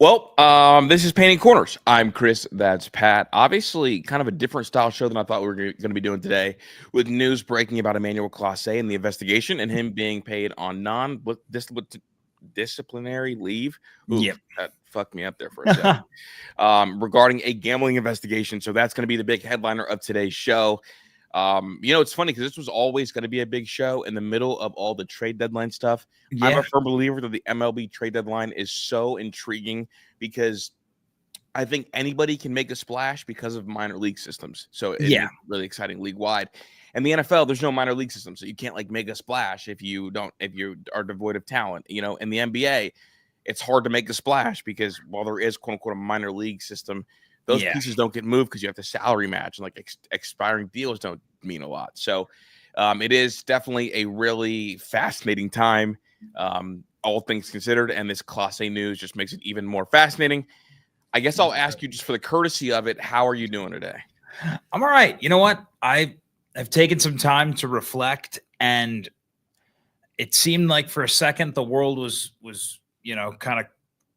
Well, this is Painting Corners. I'm Chris. That's Pat. Obviously, kind of a different style show than I thought we were going to be doing today, with news breaking about Emmanuel Clase and the investigation and him being paid on disciplinary leave. Oof, Yep. that fucked me up there for a second. Regarding a gambling investigation. So that's going to be the big headliner of today's show. It's funny because this was always going to be a big show in the middle of all the trade deadline stuff. Yeah. I'm a firm believer that the MLB trade deadline is so intriguing because I think anybody can make a splash because of minor league systems. So it's really exciting league wide. And the NFL, there's no minor league system, so you can't like make a splash if you are devoid of talent. In the NBA, it's hard to make a splash because while there is quote unquote a minor league system, those pieces don't get moved because you have to salary match, and like expiring deals don't mean a lot. So it is definitely a really fascinating time, all things considered. And this Class A news just makes it even more fascinating. I guess I'll ask you just for the courtesy of it, how are you doing today? I'm all right. You know what? I've taken some time to reflect, and it seemed like for a second the world was kind of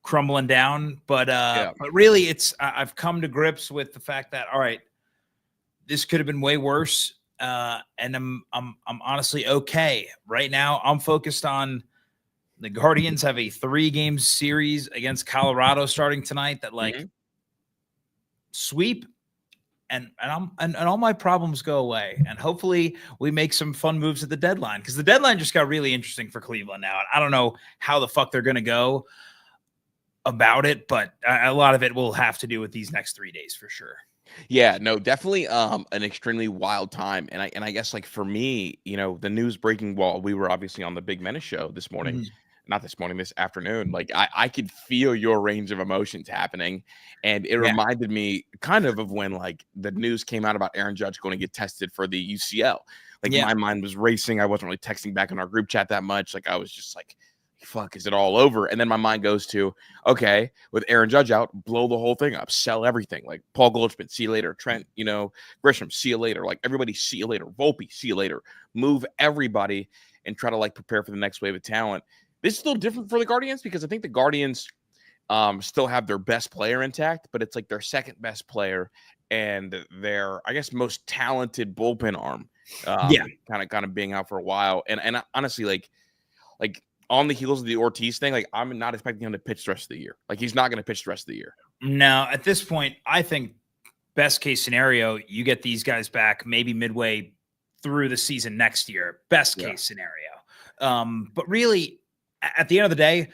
crumbling down, but really I've come to grips with the fact that all right, this could have been way worse, and I'm honestly okay right now. I'm focused on the Guardians have a 3-game series against Colorado starting tonight that sweep, and all my problems go away, and hopefully we make some fun moves at the deadline, because the deadline just got really interesting for Cleveland now. I don't know how the fuck they're gonna go about it, but a lot of it will have to do with these next 3 days for sure. Yeah, no, definitely an extremely wild time. And I guess like for me, the news breaking while we were obviously on the Big Menace show this morning, not this morning, this afternoon, like I could feel your range of emotions happening. And it reminded me kind of when like the news came out about Aaron Judge going to get tested for the UCL. Like my mind was racing. I wasn't really texting back in our group chat that much. Like I was just like, fuck, is it all over? And then my mind goes to, okay, with Aaron Judge out, blow the whole thing up, sell everything. Like Paul Goldschmidt, see you later. Trent, Grisham, see you later. Like everybody, see you later. Volpe, see you later. Move everybody and try to like prepare for the next wave of talent. This is still different for the Guardians because I think the Guardians still have their best player intact, but it's like their second best player and their, I guess, most talented bullpen arm. Kind of being out for a while. And honestly, like on the heels of the Ortiz thing, like I'm not expecting him to pitch the rest of the year. Like he's not going to pitch the rest of the year. Now, at this point, I think best case scenario, you get these guys back maybe midway through the season next year. Best case scenario. But really, at the end of the day,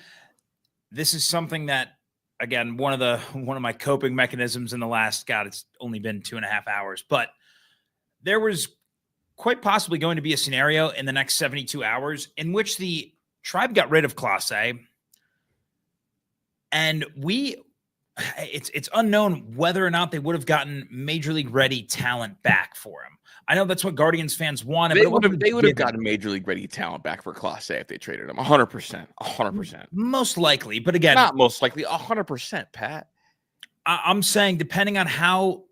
this is something that, again, one of my coping mechanisms in the last, it's only been 2.5 hours, but there was quite possibly going to be a scenario in the next 72 hours in which the Tribe got rid of Clase, and it's unknown whether or not they would have gotten major league ready talent back for him. I know that's what Guardians fans wanted. They would have gotten major league ready talent back for Clase if they traded him. 100%. Most likely, but again, not most likely. 100%, Pat. I'm saying depending on how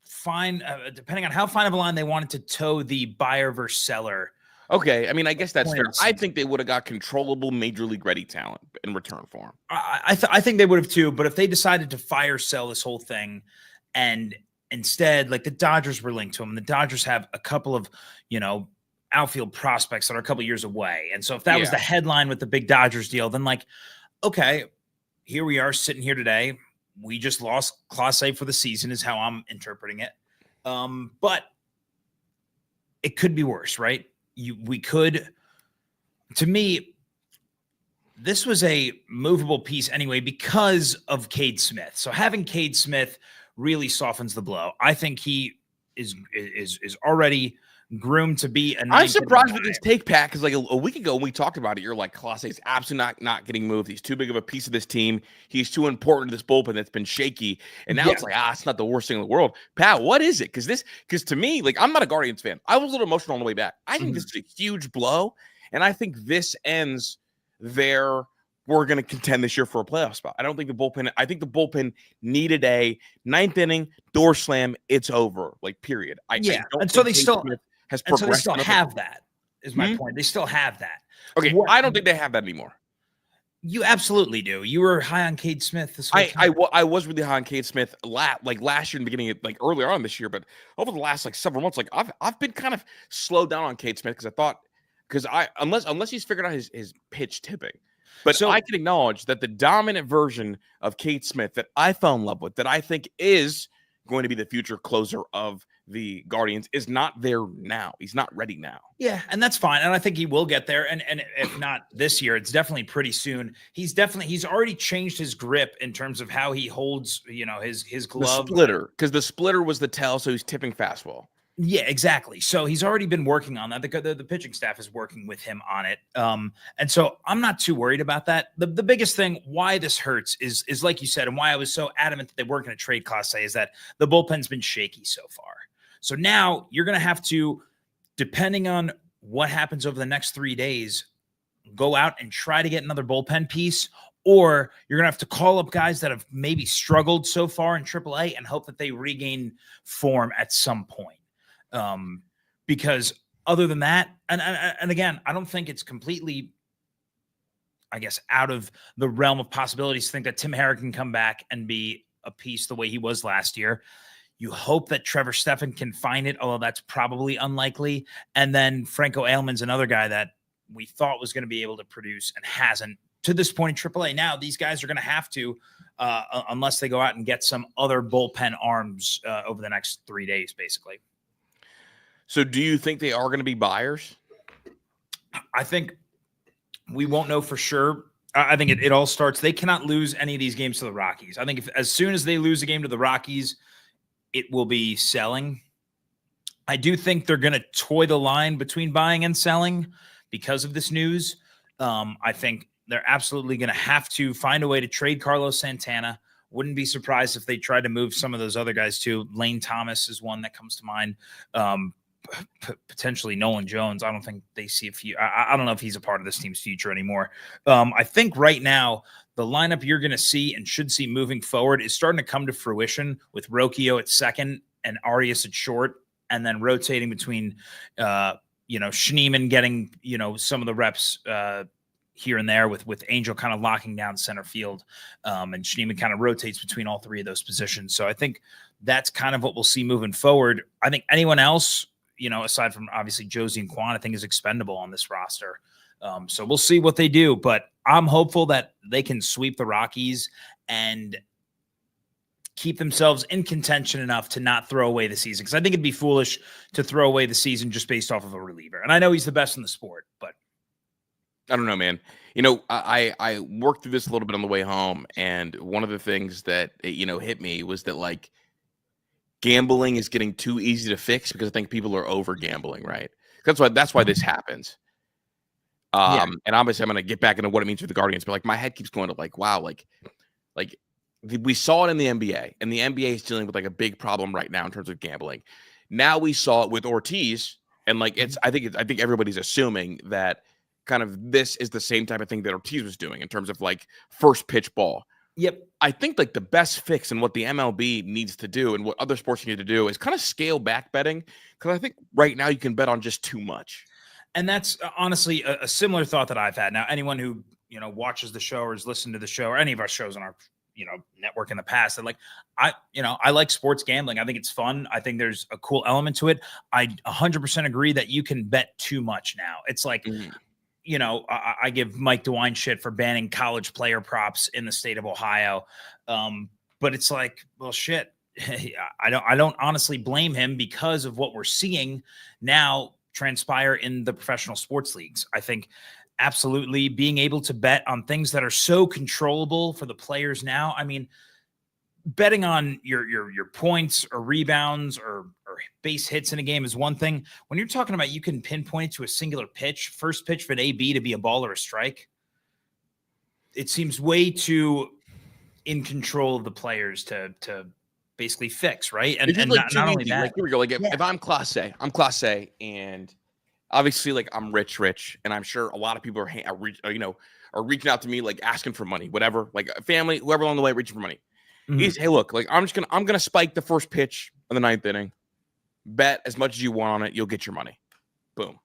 fine of a line they wanted to toe the buyer versus seller. Okay, I mean, I guess that's fair. I think they would have got controllable major league ready talent in return for him. I think they would have too, but if they decided to fire sell this whole thing and instead, like the Dodgers were linked to him, and the Dodgers have a couple of, outfield prospects that are a couple years away. And so if that was the headline with the big Dodgers deal, then like, okay, here we are sitting here today. We just lost Clase for the season is how I'm interpreting it. But it could be worse, right? To me, this was a movable piece anyway because of Cade Smith. So having Cade Smith really softens the blow. I think he is already groomed to be a. I'm surprised with this take, Pat, because like a week ago when we talked about it, you're like, Clase is absolutely not getting moved. He's too big of a piece of this team. He's too important to this bullpen that's been shaky. And now it's like, it's not the worst thing in the world. Pat, what is it? Because to me, like, I'm not a Guardians fan. I was a little emotional on the way back. I think this is a huge blow, and I think this ends their. We're going to contend this year for a playoff spot. I think the bullpen needed a 9th inning door slam. It's over, like period. And so they still have that. Is my point. They still have that. Okay, I don't think they have that anymore. You absolutely do. You were high on Cade Smith this whole I time. I was really high on Cade Smith last year in the beginning, like earlier on this year, but over the last like several months, like I've been kind of slowed down on Cade Smith because I thought unless he's figured out his pitch tipping, but So I can acknowledge that the dominant version of Cade Smith that I fell in love with, that I think is going to be the future closer of the Guardians, is not there now. He's not ready now. yeah, and that's fine. And I think he will get there. And if not this year, it's definitely pretty soon. He's already changed his grip in terms of how he holds, his glove. The splitter, because the splitter was the tell, so he's tipping fastball. Yeah, exactly. So he's already been working on that. The pitching staff is working with him on it. And so I'm not too worried about that. The biggest thing why this hurts is like you said, and why I was so adamant that they weren't going to trade Clase, is that the bullpen's been shaky so far. So now you're going to have to, depending on what happens over the next 3 days, go out and try to get another bullpen piece, or you're going to have to call up guys that have maybe struggled so far in AAA and hope that they regain form at some point. Because other than that, and again, I don't think it's completely, I guess, out of the realm of possibilities to think that Tim Herrick can come back and be a piece the way he was last year. You hope that Trevor Stephan can find it, although that's probably unlikely. And then Franco Ailman's another guy that we thought was going to be able to produce and hasn't to this point in AAA. Now these guys are going to have to, unless they go out and get some other bullpen arms over the next 3 days, basically. So do you think they are going to be buyers? I think we won't know for sure. I think it all starts. They cannot lose any of these games to the Rockies. I think as soon as they lose a game to the Rockies, it will be selling. I do think they're going to toy the line between buying and selling because of this news. I think they're absolutely going to have to find a way to trade Carlos Santana. Wouldn't be surprised if they tried to move some of those other guys too. Lane Thomas is one that comes to mind. Potentially Nolan Jones. I don't think they see a few. I don't know if he's a part of this team's future anymore. I think right now the lineup you're going to see and should see moving forward is starting to come to fruition with Rocchio at second and Arias at short, and then rotating between, Schneemann getting, some of the reps here and there with Angel kind of locking down center field, and Schneemann kind of rotates between all three of those positions. So I think that's kind of what we'll see moving forward. I think anyone else, aside from obviously Josie and Quan, I think is expendable on this roster. So we'll see what they do, but I'm hopeful that they can sweep the Rockies and keep themselves in contention enough to not throw away the season. Because I think it'd be foolish to throw away the season just based off of a reliever. And I know he's the best in the sport, but I don't know, man. I worked through this a little bit on the way home, and one of the things that hit me was that like gambling is getting too easy to fix because I think people are over gambling, right? That's why this happens. And obviously I'm going to get back into what it means for the Guardians, but like my head keeps going to like, wow, like we saw it in the NBA, and the NBA is dealing with like a big problem right now in terms of gambling. Now we saw it with Ortiz, and like I think everybody's assuming that kind of this is the same type of thing that Ortiz was doing in terms of like first pitch ball. Yep. I think like the best fix and what the MLB needs to do and what other sports need to do is kind of scale back betting, because I think right now you can bet on just too much. And that's honestly a similar thought that I've had. Now, anyone who, watches the show or has listened to the show or any of our shows on our, network in the past, and like, I like sports gambling. I think it's fun. I think there's a cool element to it. I 100% agree that you can bet too much now. It's like, I give Mike DeWine shit for banning college player props in the state of Ohio. But it's like, well, shit. I don't honestly blame him because of what we're seeing now transpire in the professional sports leagues. I think absolutely being able to bet on things that are so controllable for the players now. I mean, betting on your points or rebounds or base hits in a game is one thing. When you're talking about you can pinpoint it to a singular pitch, first pitch for an AB to be a ball or a strike, it seems way too in control of the players to basically fix, right? And like not only that, like here we go. Like if I'm Clase, and obviously like I'm rich, and I'm sure a lot of people are reaching out to me like asking for money, whatever, like family, whoever along the way reaching for money. Hey, look, like I'm gonna spike the first pitch of the ninth inning. Bet as much as you want on it, you'll get your money. Boom.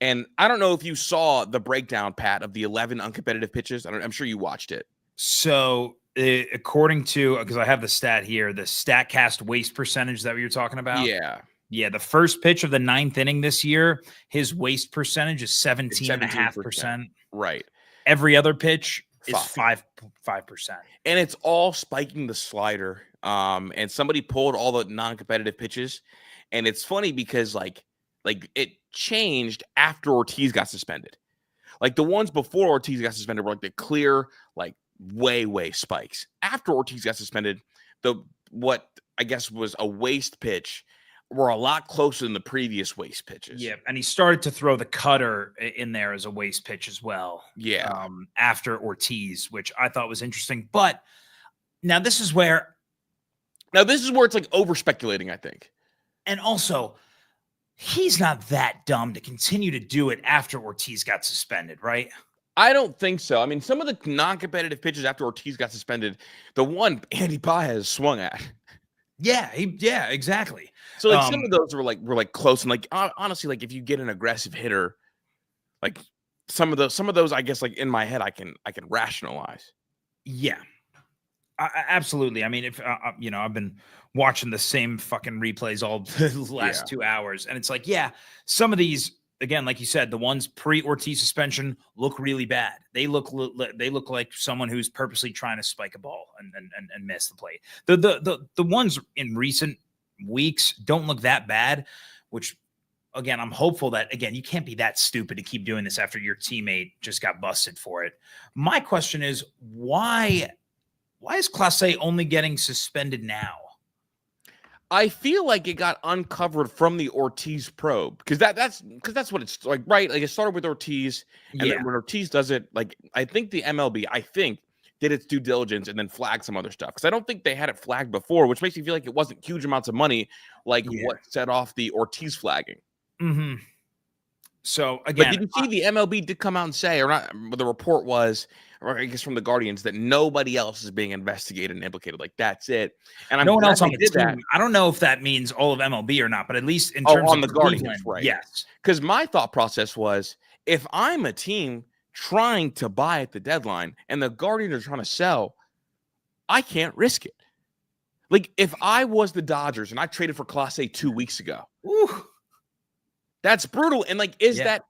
And I don't know if you saw the breakdown, Pat, of the 11 uncompetitive pitches. I'm sure you watched it. So according to, because I have the stat here, the StatCast waste percentage, is that what you're talking about? Yeah. Yeah, the first pitch of the 9th inning this year, his waste percentage is 17.5%. 17%. Right. Every other pitch is 5%. And it's all spiking the slider. And somebody pulled all the non-competitive pitches. And it's funny because like it changed after Ortiz got suspended. Like the ones before Ortiz got suspended were like the clear, like way spikes. After Ortiz got suspended, what I guess was a waste pitch were a lot closer than the previous waste pitches. Yeah, and he started to throw the cutter in there as a waste pitch as well. Yeah. After Ortiz, which I thought was interesting. But now this is where it's like over speculating, I think. And also, he's not that dumb to continue to do it after Ortiz got suspended, right? I don't think so. I mean, some of the non-competitive pitches after Ortiz got suspended, the one Andy Paez swung at. Yeah, exactly. So like some of those were like close, and like honestly, like if you get an aggressive hitter, like some of those, I guess like in my head, I can rationalize. Yeah, absolutely. I mean, if I've been watching the same fucking replays all the last 2 hours, and it's like, yeah, some of these, again, like you said, the ones pre-Ortiz suspension look really bad. They look like someone who's purposely trying to spike a ball and miss the plate. The ones in recent weeks don't look that bad, which again, I'm hopeful that, again, you can't be that stupid to keep doing this after your teammate just got busted for it. My question is, why is Clase only getting suspended now? I feel like it got uncovered from the Ortiz probe because that's what it's like, right? Like it started with Ortiz, and then when Ortiz does it, like I think the MLB, did its due diligence and then flagged some other stuff because I don't think they had it flagged before, which makes me feel like it wasn't huge amounts of money, like what set off the Ortiz flagging. Mm-hmm. So again, but did you see the MLB did come out and say, or not? The report was, or I guess from the Guardians, that nobody else is being investigated and implicated. Like that's it. And no one else on the team. That. I don't know if that means all of MLB or not, but at least in terms on of the Guardians, right? Yes. Because my thought process was, if I'm a team trying to buy at the deadline and the Guardians are trying to sell, I can't risk it. Like if I was the Dodgers and I traded for Clase 2 weeks ago. Ooh. That's brutal. And like, is that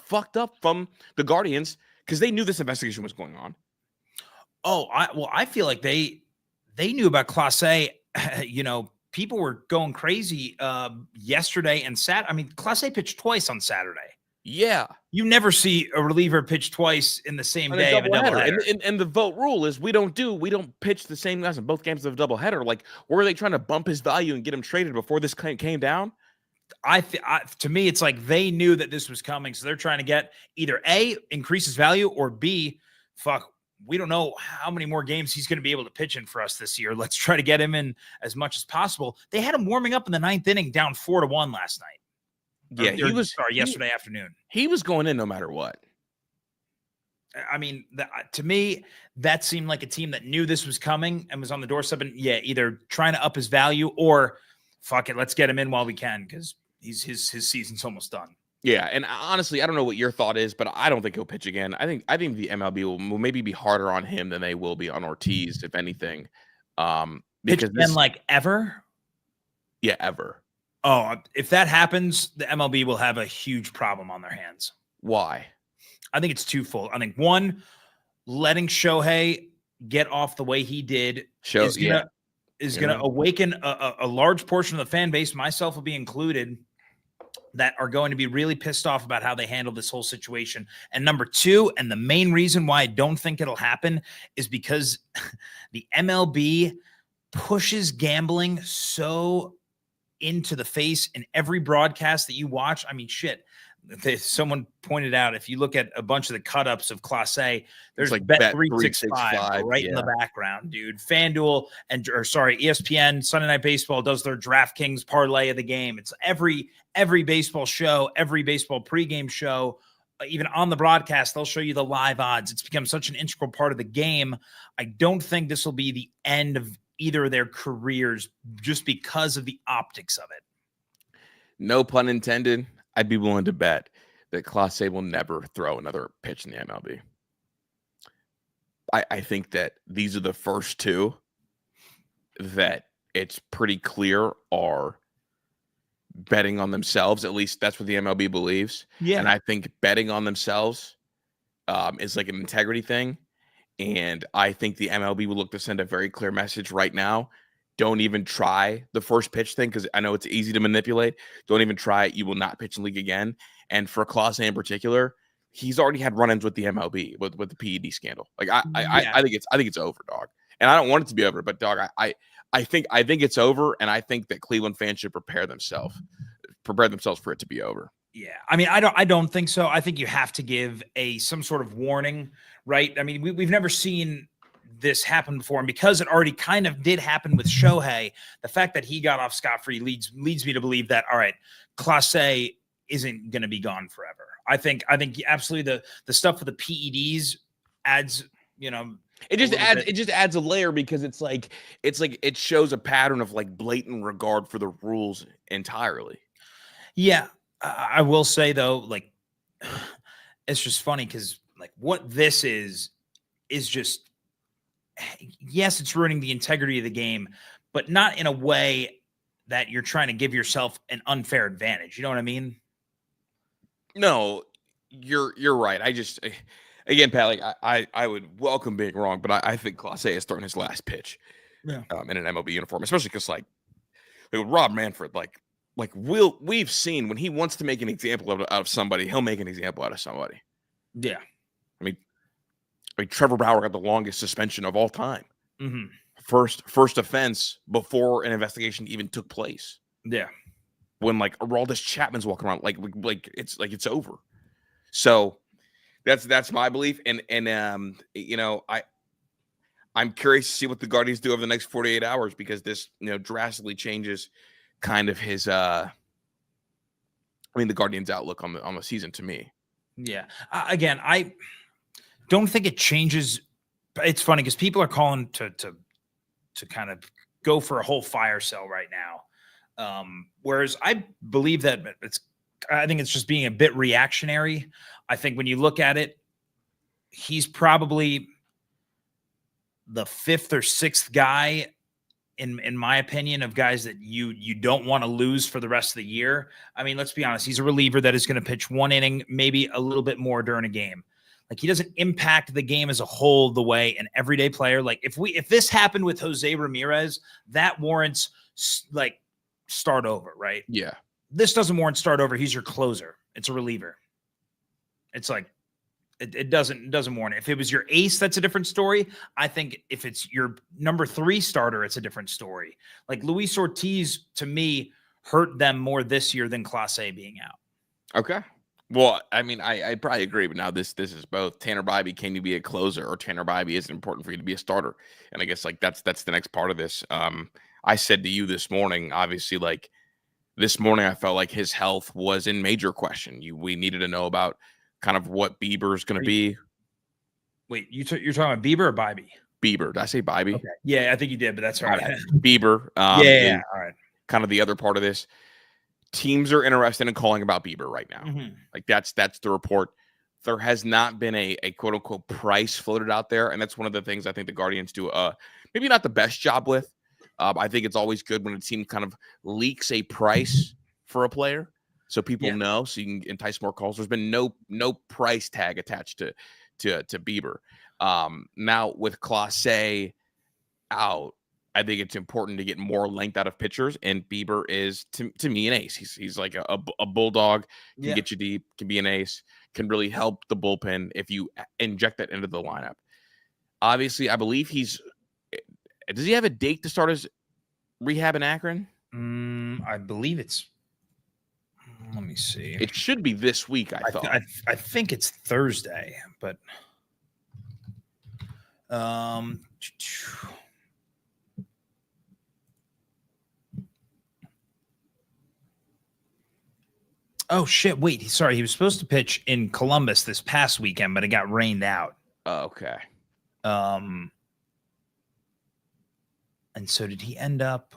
fucked up from the Guardians because they knew this investigation was going on? Oh, I feel like they knew about Clase. People were going crazy yesterday and I mean, Clase pitched twice on Saturday. Yeah, you never see a reliever pitch twice in the same day of a doubleheader. And the vote rule is we don't pitch the same guys in both games of a doubleheader. Like, were they trying to bump his value and get him traded before this came down? To me, it's like they knew that this was coming, so they're trying to get either A, increase his value, or B, we don't know how many more games he's going to be able to pitch in for us this year. Let's try to get him in as much as possible. They had him warming up in the 9th inning, down 4-1 last night. Yeah, yesterday afternoon. He was going in no matter what. I mean, to me, that seemed like a team that knew this was coming and was on the doorstep, and either trying to up his value or fuck it, let's get him in while we can because his season's almost done. Yeah, and honestly, I don't know what your thought is, but I don't think he'll pitch again. I think the MLB will maybe be harder on him than they will be on Ortiz, if anything. Because then, like ever? Yeah, ever. Oh, if that happens, the MLB will have a huge problem on their hands. Why? I think it's twofold. I think one, letting Shohei get off the way he did is going to awaken a large portion of the fan base, myself will be included, that are going to be really pissed off about how they handle this whole situation. And number two, and the main reason why I don't think it'll happen, is because the MLB pushes gambling so into the face in every broadcast that you watch. I mean, shit. Someone pointed out, if you look at a bunch of the cut-ups of Clase, there's like Bet365 right in the background, dude. FanDuel ESPN, Sunday Night Baseball does their DraftKings parlay of the game. It's every baseball show, every baseball pregame show, even on the broadcast, they'll show you the live odds. It's become such an integral part of the game. I don't think this will be the end of either of their careers just because of the optics of it. No pun intended. I'd be willing to bet that Clase will never throw another pitch in the MLB. I think that these are the first two that it's pretty clear are betting on themselves. At least that's what the MLB believes. Yeah. And I think betting on themselves is like an integrity thing. And I think the MLB will look to send a very clear message right now. Don't even try the first pitch thing because I know it's easy to manipulate. Don't even try it. You will not pitch in league again. And for Clase in particular, he's already had run-ins with the MLB with the PED scandal. Like I think it's over, dog. And I don't want it to be over, but dog, I think it's over, and I think that Cleveland fans should prepare themselves for it to be over. Yeah, I mean, I don't think so. I think you have to give some sort of warning, right? I mean, we've never seen this happen before, and because it already kind of did happen with Shohei, the fact that he got off scot-free leads me to believe that, all right, Clase isn't going to be gone forever. I think absolutely the stuff with the PEDs adds, it just adds a layer because it's like it shows a pattern of like blatant regard for the rules entirely. Yeah, I will say though, like, it's just funny because like what this is just, yes, it's ruining the integrity of the game, but not in a way that you're trying to give yourself an unfair advantage. You know what I mean? No, you're right. Again, Pat, like I would welcome being wrong, but I think Clase is throwing his last pitch in an MLB uniform, especially because like Rob Manfred, like we've seen when he wants to make an example out of somebody, he'll make an example out of somebody. Yeah. I mean Trevor Bauer got the longest suspension of all time. Mm-hmm. First offense before an investigation even took place. Yeah. When like Aroldis Chapman's walking around like it's over. So that's my belief. And I'm curious to see what the Guardians do over the next 48 hours because this, drastically changes kind of his the Guardians' outlook on the season to me. Yeah. Again, I don't think it changes. It's funny because people are calling to kind of go for a whole fire sale right now. Whereas I believe that I think it's just being a bit reactionary. I think when you look at it, he's probably the fifth or sixth guy in my opinion of guys that you don't want to lose for the rest of the year. I mean, let's be honest. He's a reliever that is going to pitch one inning, maybe a little bit more during a game. Like he doesn't impact the game as a whole the way an everyday player. Like if this happened with Jose Ramirez, that warrants like start over, right? Yeah. This doesn't warrant start over. He's your closer. It's a reliever. It's like it doesn't warrant it. If it was your ace, that's a different story. I think if it's your number 3 starter, it's a different story. Like Luis Ortiz, to me, hurt them more this year than Clase being out. Okay. Well, I mean, I probably agree, but now this is both. Tanner Bybee, can you be a closer, or Tanner Bybee is it important for you to be a starter? And I guess like that's the next part of this. I said to you this morning, obviously, like this morning, I felt like his health was in major question. We needed to know about kind of what Bieber's going to be. Wait, you're talking about Bieber or Bybee? Bieber. Did I say Bybee? Okay. Yeah, I think you did, but that's all right. Bieber. Yeah. All right. Kind of the other part of this. Teams are interested in calling about Bieber right now. Mm-hmm. Like that's the report. There has not been a quote unquote price floated out there. And that's one of the things I think the Guardians do maybe not the best job with. I think it's always good when a team kind of leaks a price for a player so people know, so you can entice more calls. There's been no price tag attached to Bieber. Now with Clase out, I think it's important to get more length out of pitchers, and Bieber is to me an ace. He's like a bulldog, can get you deep, can be an ace, can really help the bullpen if you inject that into the lineup. Obviously, I believe does he have a date to start his rehab in Akron? I believe it's. Let me see. It should be this week. I thought. I think it's Thursday, but oh shit! Wait, sorry. He was supposed to pitch in Columbus this past weekend, but it got rained out. Oh, okay. And so did he end up?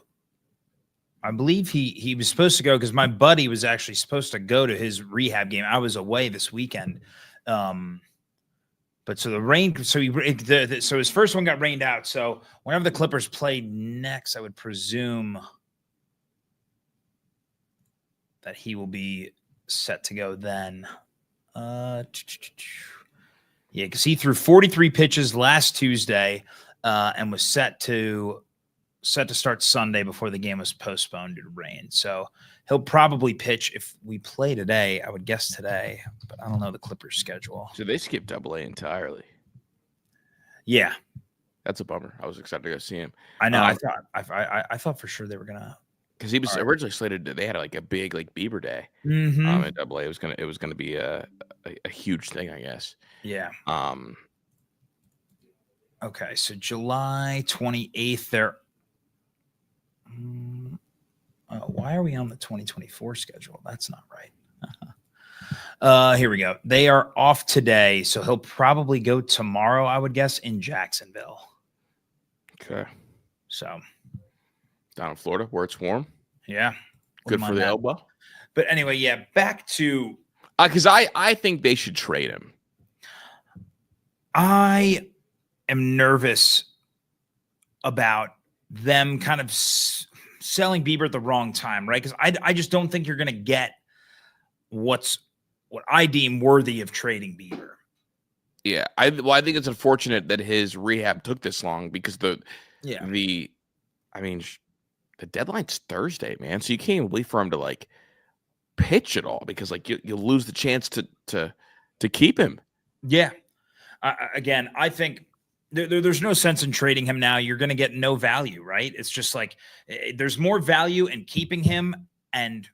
I believe he was supposed to go because my buddy was actually supposed to go to his rehab game. I was away this weekend. But so the rain, so so his first one got rained out. So whenever the Clippers play next, I would presume that he will be set to go then. Yeah, because he threw 43 pitches last Tuesday and was set to start Sunday before the game was postponed due to rain. So he'll probably pitch if we play today. I would guess today, but I don't know the Clippers schedule. So they skipped Double A entirely. Yeah, that's a bummer. I was excited to go see him. I know. I thought for sure they were gonna, because he was originally slated to. They had like a big like Bieber day. At Double A. It was gonna be a huge thing, I guess. Yeah. Okay, so July 28th. They're why are we on the 2024 schedule? That's not right. Here we go. They are off today, so he'll probably go tomorrow, I would guess, in Jacksonville. Okay. So down in Florida where it's warm. Yeah. Good for the elbow. But anyway, yeah, back to because I think they should trade him. I am nervous about them kind of selling Bieber at the wrong time, right? Because I just don't think you're going to get what I deem worthy of trading Bieber. Yeah, I think it's unfortunate that his rehab took this long because the deadline's Thursday, man. So you can't even wait for him to like pitch at all because like you'll lose the chance to keep him. Yeah. Again, I think there's no sense in trading him now. You're going to get no value, right? It's just like there's more value in keeping him and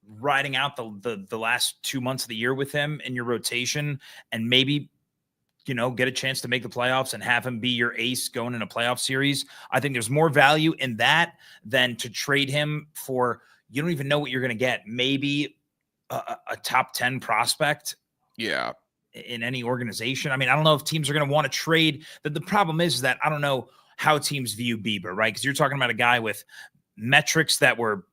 riding out the last 2 months of the year with him in your rotation and maybe, get a chance to make the playoffs and have him be your ace going in a playoff series. I think there's more value in that than to trade him for, you don't even know what you're going to get. Maybe a top 10 prospect. Yeah. In any organization. I mean, I don't know if teams are going to want to trade. The problem is that I don't know how teams view Bieber, right? Because you're talking about a guy with metrics that were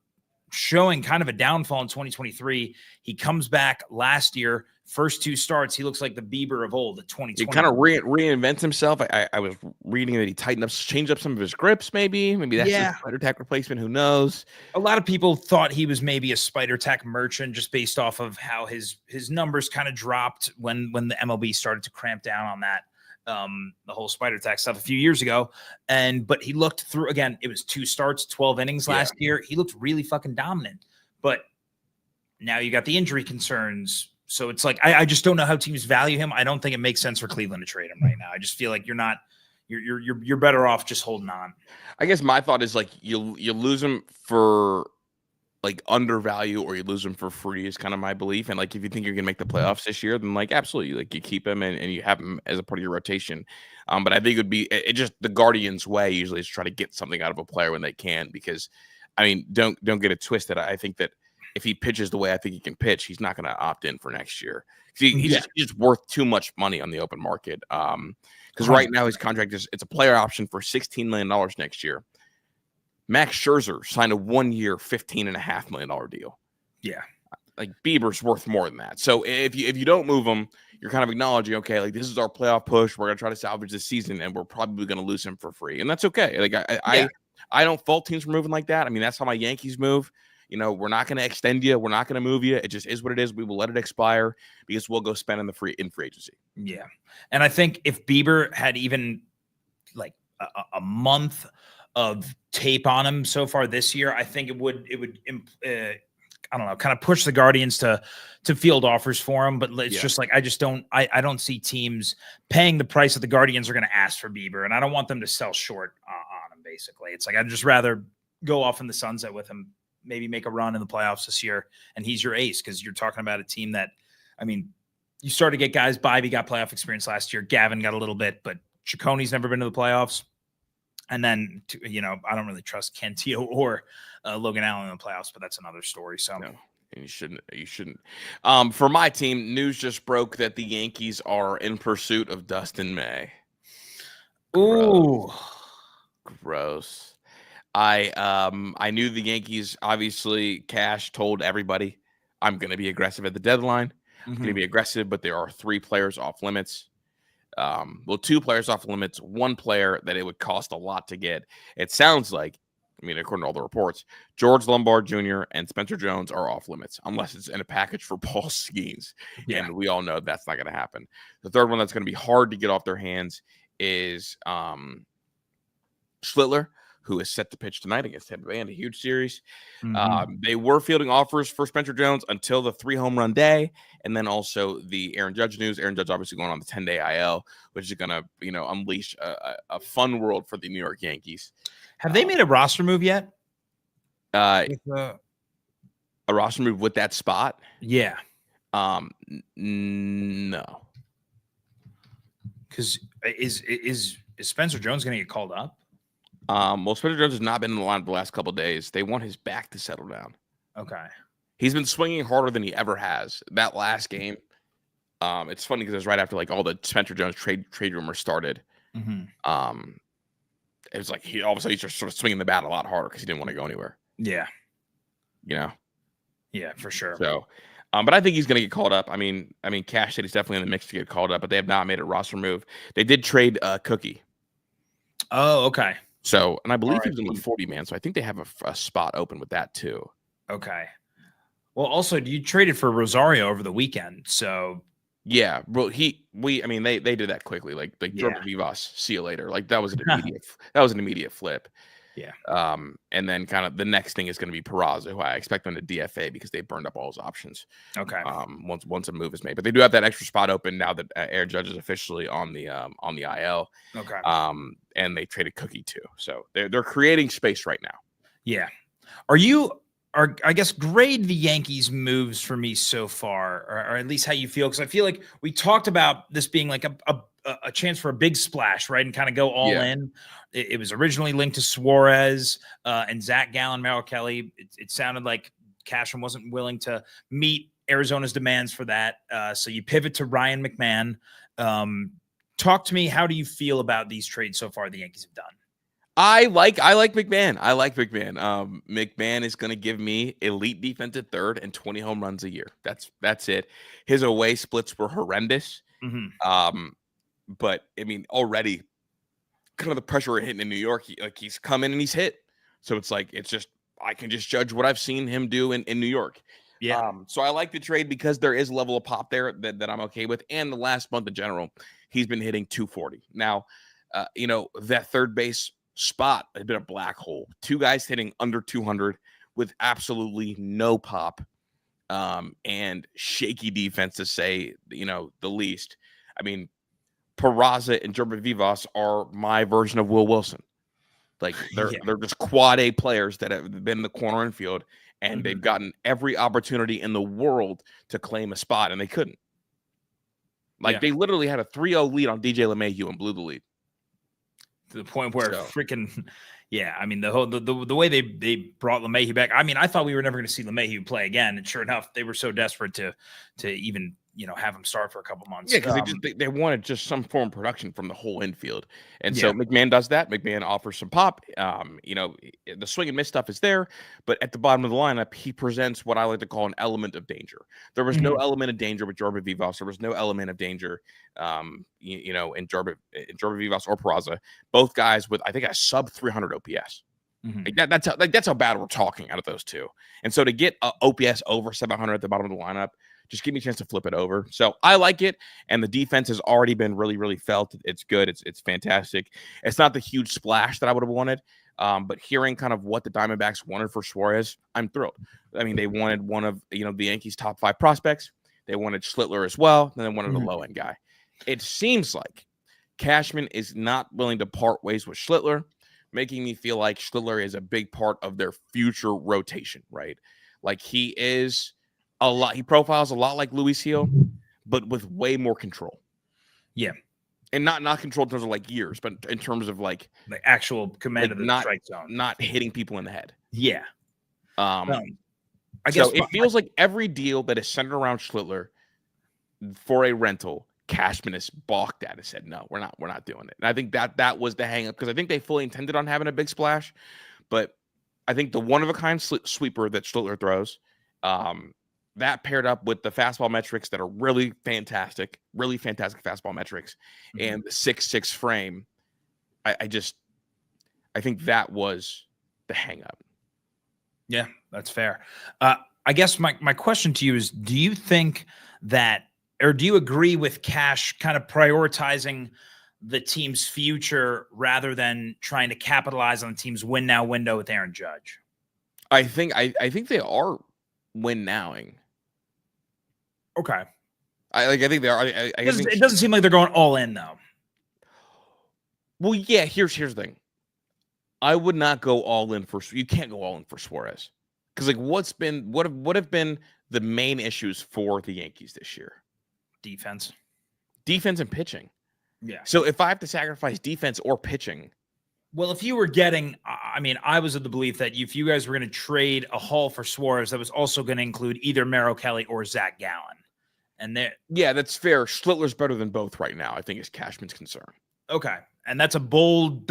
showing kind of a downfall in 2023. He comes back last year, first 2 starts, he looks like the Bieber of old, the 2020. He kind of reinvents himself. I was reading that he changed up some of his grips, maybe that's a spider tack replacement. Who knows? A lot of people thought he was maybe a spider tack merchant just based off of how his numbers kind of dropped when the MLB started to cramp down on that. The whole spider tack stuff a few years ago. But he looked through, again, it was 2 starts, 12 innings last year. He looked really fucking dominant, but now you got the injury concerns. So it's like, I just don't know how teams value him. I don't think it makes sense for Cleveland to trade him right now. I just feel like you're better off just holding on. I guess my thought is like, you lose him for like undervalue or you lose him for free is kind of my belief. And like, if you think you're going to make the playoffs this year, then like, absolutely. Like you keep him and you have him as a part of your rotation. But I think it would be just the Guardians' way usually is try to get something out of a player when they can, because I mean, don't get it twisted. I think that if he pitches the way I think he can pitch, he's not going to opt in for next year. He's just worth too much money on the open market. Because right now his contract it's a player option for $16 million next year. Max Scherzer signed a 1-year, $15.5 million deal. Yeah. Like Bieber's worth more than that. So if you don't move him, you're kind of acknowledging, okay, like this is our playoff push. We're going to try to salvage this season and we're probably going to lose him for free. And that's okay. Like I don't fault teams for moving like that. I mean, that's how my Yankees move. We're not going to extend you. We're not going to move you. It just is what it is. We will let it expire because we'll go spend in free agency. Yeah. And I think if Bieber had even like a month of tape on him so far this year, I think it would I don't know, kind of push the Guardians to field offers for him. But it's just like, I don't see teams paying the price that the Guardians are going to ask for Bieber. And I don't want them to sell short on him, basically. It's like, I'd just rather go off in the sunset with him, maybe make a run in the playoffs this year. And he's your ace, because you're talking about a team that, I mean, you start to get guys. Bobby got playoff experience last year. Gavin got a little bit, but Cicconi's never been to the playoffs. And then, I don't really trust Cantillo or Logan Allen in the playoffs, but that's another story. So no, and you shouldn't. For my team, news just broke that the Yankees are in pursuit of Dustin May. Ooh, gross. I knew the Yankees. Obviously, Cash told everybody, "I'm going to be aggressive at the deadline. I'm going to be aggressive, but there are 3 players off limits. Well, 2 players off limits, 1 player that it would cost a lot to get. It sounds like, I mean, according to all the reports, George Lombard Jr. and Spencer Jones are off limits, unless it's in a package for Paul Skeens. Yeah. And we all know that's not going to happen. The third one that's going to be hard to get off their hands is Schlittler, who is set to pitch tonight against Tampa Bay in a huge series. They were fielding offers for Spencer Jones until the 3 home run day, and then also the Aaron Judge news. Aaron Judge obviously going on the 10-day IL, which is going to, unleash a fun world for the New York Yankees. Have they made a roster move yet? A roster move with that spot? Yeah. No. Because is Spencer Jones going to get called up? Well, Spencer Jones has not been in the line the last couple of days. They want his back to settle down. Okay. He's been swinging harder than he ever has. That last game, it's funny because it was right after like all the Spencer Jones trade rumors started. It was like he all of a sudden he's just sort of swinging the bat a lot harder because he didn't want to go anywhere. Yeah. Yeah, for sure. So, but I think he's going to get called up. I mean, Cash said he's definitely in the mix to get called up, but they have not made a roster move. They did trade Cookie. Oh, okay. So, and I believe he was in the 40-man, so I think they have a spot open with that too. Okay. Well, also, you traded for Rosario over the weekend, so yeah, bro. They did that quickly, like Jordan Vivas. See you later. Like that was an immediate flip. Yeah. And then kind of the next thing is going to be Peraza, who I expect them to DFA because they burned up all his options. Okay. Once a move is made, but they do have that extra spot open now that Aaron Judge is officially on the IL. Okay. And they traded Cookie too, so they're creating space right now. Yeah. I guess grade the Yankees moves for me so far, or at least how you feel, because I feel like we talked about this being like a chance for a big splash, right, and kind of go all in. It was originally linked to Suarez and Zach Gallen, Merrill Kelly. It sounded like Cashman wasn't willing to meet Arizona's demands for that, so you pivot to Ryan McMahon. Talk to me. How do you feel about these trades so far the Yankees have done? I like McMahon. McMahon is going to give me elite defense at third and 20 home runs a year. That's it. His away splits were horrendous. But I mean, already kind of the pressure hitting in New York, he's come in and he's hit. So it's like, I can just judge what I've seen him do in New York. Yeah. So I like the trade because there is a level of pop there that I'm okay with. And the last month in general, he's been hitting 240. Now, that third base spot has been a black hole. 2 guys hitting under 200 with absolutely no pop and shaky defense, to say the least. I mean, Peraza and Jordan Vivas are my version of Will Wilson. Like they're just quad A players that have been in the corner infield, and they've gotten every opportunity in the world to claim a spot, and they couldn't. They literally had a 3-0 lead on DJ LeMahieu and blew the lead. To the point where I mean, the way they brought LeMahieu back. I mean, I thought we were never going to see LeMahieu play again, and sure enough, they were so desperate to even have him start for a couple months. Yeah, because they wanted just some form of production from the whole infield, and so McMahon does that. McMahon offers some pop. The swing and miss stuff is there, but at the bottom of the lineup, he presents what I like to call an element of danger. There was no element of danger with Jordan Vivas. There was no element of danger, in Jordan Vivas or Peraza. Both guys with, I think, a sub 300 OPS. That's how bad we're talking out of those two. And so to get OPS over 700 at the bottom of the lineup, just give me a chance to flip it over. So I like it. And the defense has already been really, really felt. It's good. It's fantastic. It's not the huge splash that I would have wanted. But hearing kind of what the Diamondbacks wanted for Suarez, I'm thrilled. I mean, they wanted one of, the Yankees' top 5 prospects. They wanted Schlittler as well. And they wanted a low-end guy. It seems like Cashman is not willing to part ways with Schlittler, making me feel like Schlittler is a big part of their future rotation, right? Like he profiles a lot like Luis Gil, but with way more control. Yeah. And not control in terms of like years, but in terms of like the actual command of the strike zone. Not hitting people in the head. Yeah. I guess it feels like every deal that is centered around Schlittler for a rental, Cashman has balked at and said, no, we're not doing it. And I think that was the hang up, because I think they fully intended on having a big splash, But I think the one-of-a-kind sweeper that Schlittler throws, that paired up with the fastball metrics that are really fantastic fastball metrics, and the 6'6" frame, I think that was the hang-up. Yeah, that's fair. I guess my question to you is, do you think that, or do you agree with Cash kind of prioritizing the team's future rather than trying to capitalize on the team's win now window with Aaron Judge? I think they are win nowing. Okay. I think they are. It doesn't seem like they're going all in though. Well, yeah. Here's the thing. I would not go all in for. You can't go all in for Suarez, because like what have been the main issues for the Yankees this year? Defense and pitching. Yeah. So if I have to sacrifice defense or pitching, well, if you were getting, I mean, I was of the belief that if you guys were going to trade a haul for Suarez, that was also going to include either Merrill Kelly or Zach Gallen. And yeah, that's fair. Schlittler's better than both right now, I think, is Cashman's concern. Okay. And that's a bold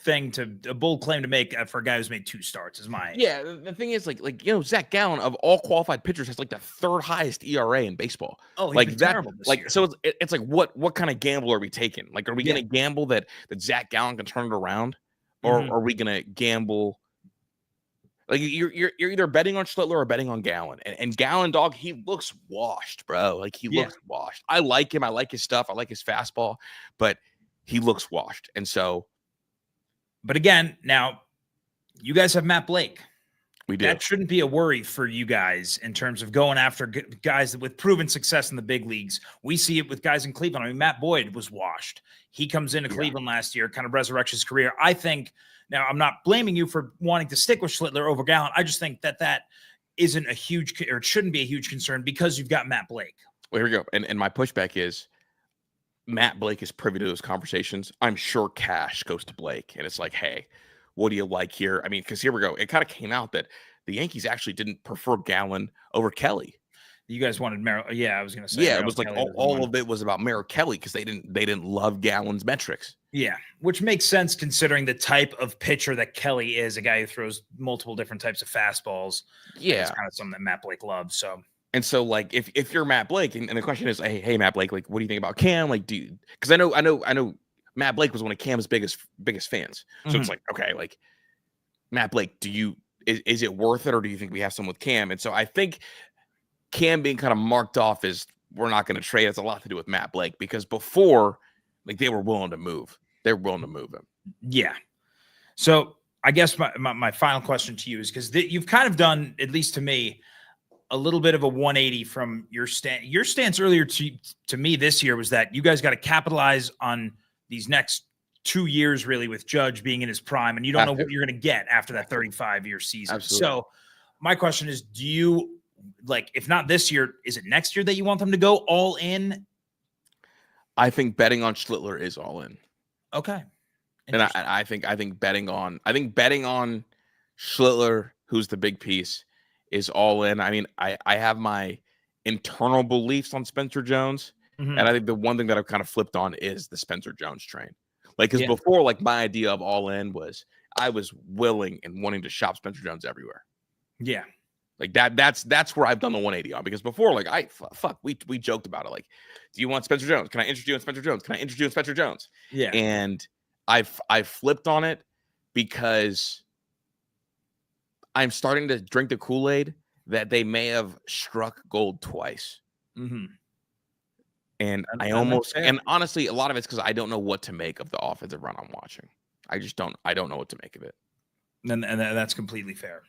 claim to make for a guy who's made 2 starts is my. Yeah, the thing is, like Zach Gallen of all qualified pitchers has like the 3rd highest ERA in baseball. Oh, he's like been that, terrible this like year. So it's like what kind of gamble are we taking? Like, are we going to gamble that Zach Gallen can turn it around, or are we going to gamble? Like you're either betting on Schlittler or betting on Gallen, and Gallen, dog, he looks washed, bro. Like he looks washed. I like him. I like his stuff. I like his fastball, but he looks washed, and so. But again, now you guys have Matt Blake. We do. That shouldn't be a worry for you guys in terms of going after guys with proven success in the big leagues. We see it with guys in Cleveland. I mean, Matt Boyd was washed. He comes into Cleveland last year, kind of resurrects his career. I think, now I'm not blaming you for wanting to stick with Schlittler over Gallen. I just think that isn't a huge, or it shouldn't be a huge concern because you've got Matt Blake. Well, here we go. And my pushback is, Matt Blake is privy to those conversations. I'm sure Cash goes to Blake, and it's like, hey, what do you like here? I mean, because here we go. It kind of came out that the Yankees actually didn't prefer Gallen over Kelly. You guys wanted Merrill. Yeah, I was going to say. Yeah, it was like all of it was about Merrill Kelly because they didn't love Gallen's metrics. Yeah, which makes sense considering the type of pitcher that Kelly is, a guy who throws multiple different types of fastballs. Yeah, it's kind of something that Matt Blake loves. So. And so, like, if you're Matt Blake, and the question is, hey, Matt Blake, like, what do you think about Cam? Like, because I know Matt Blake was one of Cam's biggest fans. So it's like, okay, like, Matt Blake, is it worth it, or do you think we have some with Cam? And so I think Cam being kind of marked off as we're not going to trade has a lot to do with Matt Blake, because before, like, they were willing to move. They were willing to move him. Yeah. So I guess my final question to you is, because you've kind of done, at least to me, a little bit of a 180 from your stance. Your stance earlier to me this year was that you guys got to capitalize on these next 2 years, really, with Judge being in his prime, and you don't know what you're going to get after that 35-year season. Absolutely. So my question is, do you, like, if not this year, is it next year that you want them to go all in? I think betting on Schlittler is all in. Okay. And I think betting on Schlittler, who's the big piece, is all in. I mean, I have my internal beliefs on Spencer Jones, and I think the one thing that I've kind of flipped on is the Spencer Jones train. Like, because before, like, my idea of all in was I was willing and wanting to shop Spencer Jones everywhere. Yeah. Like that's where I've done the 180 on, because before, like, we joked about it. Like, do you want Spencer Jones? Can I interest you in Spencer Jones? Can I interest you in Spencer Jones? Yeah. And I flipped on it because I'm starting to drink the Kool-Aid that they may have struck gold twice. And and honestly, a lot of it's because I don't know what to make of the offensive run I'm watching. I don't know what to make of it. And that's completely fair.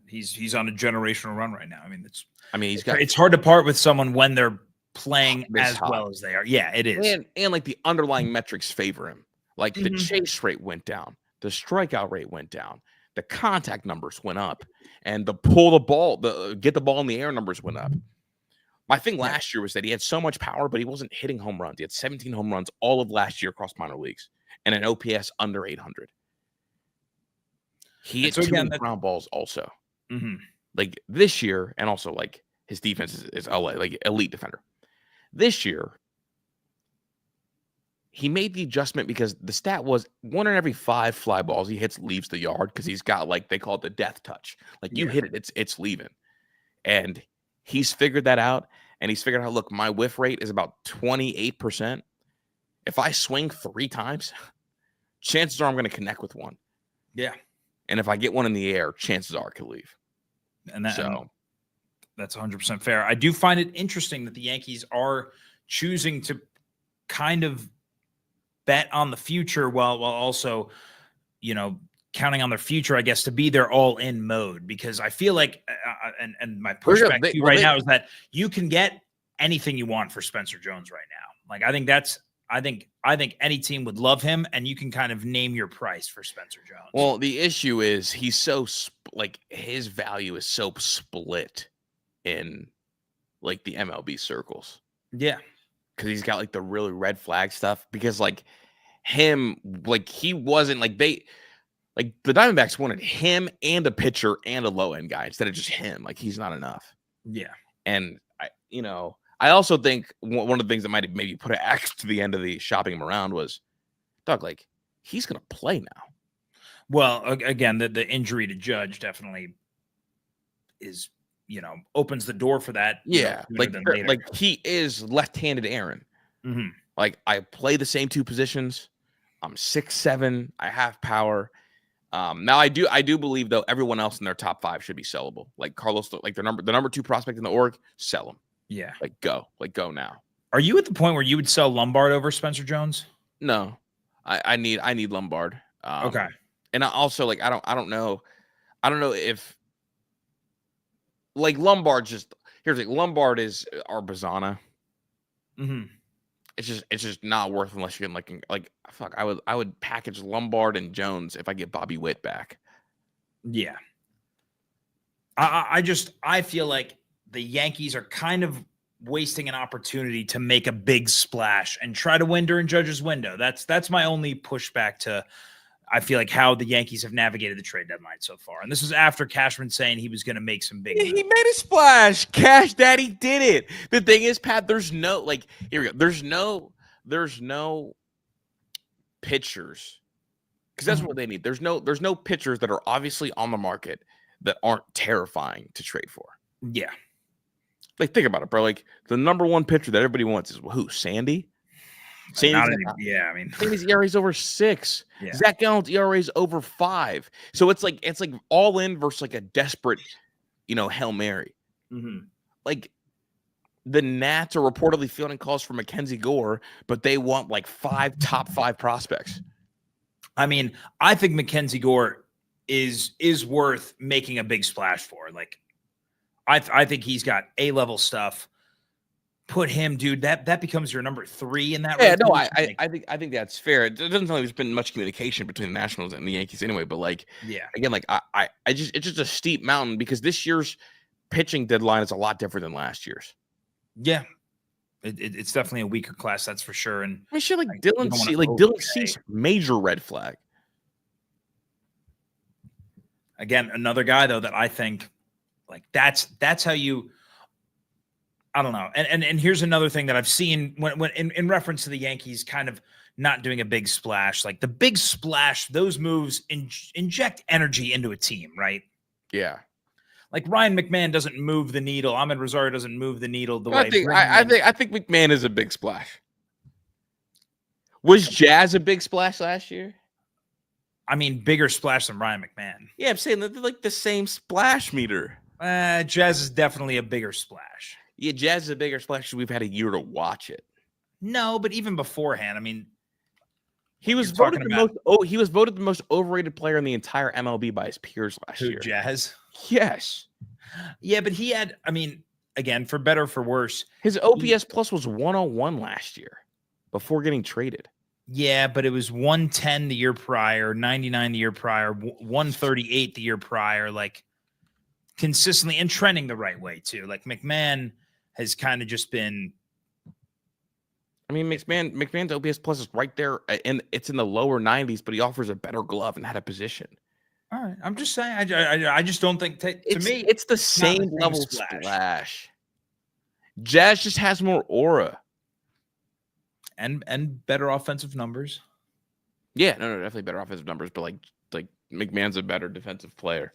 He's on a generational run right now. I mean, it's hard to part with someone when they're playing as well as they are. Yeah, it is. And like the underlying metrics favor him. Like the chase rate went down, the strikeout rate went down, the contact numbers went up, and the get the ball in the air numbers went up. My thing last year was that he had so much power, but he wasn't hitting home runs. He had 17 home runs all of last year across minor leagues and an OPS under 800. He hit 2 ground balls also. Like this year, and also like his defense is LA, like elite defender. This year, he made the adjustment because the stat was 1 in every 5 fly balls he hits leaves the yard because he's got, like, they call it the death touch. Like, you hit it, it's leaving. And he's figured that out, and he's figured out, look, my whiff rate is about 28%. If I swing 3 times, chances are I'm going to connect with one. Yeah. And if I get one in the air, chances are I could leave. And that's 100% fair. I do find it interesting that the Yankees are choosing to kind of bet on the future while also, counting on their future, I guess, to be their all-in mode, because I feel like, and my pushback to you right now is that you can get anything you want for Spencer Jones right now. Like, I think any team would love him, and you can kind of name your price for Spencer Jones. Well, the issue is he's so his value is so split in like the MLB circles. Yeah. Because he's got like the really red flag stuff. Because like him, like he wasn't like the Diamondbacks wanted him and a pitcher and a low end guy instead of just him. Like he's not enough. Yeah. And I also think one of the things that might have maybe put an X to the end of the shopping him around was, Doug, like he's going to play now. Well, again, the injury to Judge definitely is, opens the door for that. Yeah. Like he is left-handed Aaron. Mm-hmm. Like I play the same 2 positions. I'm 6'7". I have power. Now I do believe though everyone else in their top 5 should be sellable. Like Carlos, like the number 2 prospect in the org, sell him. Yeah. Like go now. Are you at the point where you would sell Lombard over Spencer Jones? No, I need Lombard. Okay. And I also I don't know if like Lombard Lombard is our Bazana. Mm-hmm. It's just not worth unless you're getting like fuck. I would package Lombard and Jones if I get Bobby Witt back. Yeah. I feel like the Yankees are kind of wasting an opportunity to make a big splash and try to win during Judge's window. That's my only pushback to, I feel like, how the Yankees have navigated the trade deadline so far. And this was after Cashman saying he was going to make some big moves. He made a splash. Cash Daddy did it. The thing is, Pat, there's no here we go. There's no pitchers, because that's what they need. There's no pitchers that are obviously on the market that aren't terrifying to trade for. Yeah. Like, think about it, bro. Like, the number 1 pitcher that everybody wants is who? Sandy? Sandy's ERA is over 6. Yeah. Zach Gallen's ERA is over 5. So it's like all in versus like a desperate, Hail Mary. Mm-hmm. Like the Nats are reportedly fielding calls for Mackenzie Gore, but they want like 5 top 5 prospects. I mean, I think Mackenzie Gore is worth making a big splash for. Like, I think he's got A-level stuff. Put him, dude. That becomes your number 3 in that. Yeah, no, I think that's fair. It doesn't sound like there's been much communication between the Nationals and the Yankees anyway. But like, yeah, again, like it's just a steep mountain because this year's pitching deadline is a lot different than last year's. Yeah, it's definitely a weaker class, that's for sure. And I mean, shit, like Dylan Cease, major red flag. Again, another guy though that I think like that's how you. I don't know. And here's another thing that I've seen when in reference to the Yankees kind of not doing a big splash, like the big splash, those moves inject energy into a team, right? Yeah. Like Ryan McMahon doesn't move the needle. Ahmed Rosario doesn't move the needle the way. I think McMahon is a big splash. Was Jazz a big splash last year? I mean, bigger splash than Ryan McMahon. Yeah, I'm saying they're like the same splash meter. Jazz is definitely a bigger splash. Yeah, Jazz is a bigger splash because we've had a year to watch it. No, but even beforehand, I mean, he was voted the most overrated player in the entire MLB by his peers last year. Jazz? Yes. Yeah, but he had, I mean, again, for better or for worse, his OPS plus was 101 last year before getting traded. Yeah, but it was 110 the year prior, 99 the year prior, 138 the year prior, like consistently and trending the right way too. Like McMahon has kind of just been. I mean, McMahon's OPS plus is right there, and it's in the lower 90s, but he offers a better glove and had a position. All right, I'm just saying. I just don't think to me it's the same level splash. Jazz just has more aura. and better offensive numbers. Yeah, no, definitely better offensive numbers, but like McMahon's a better defensive player.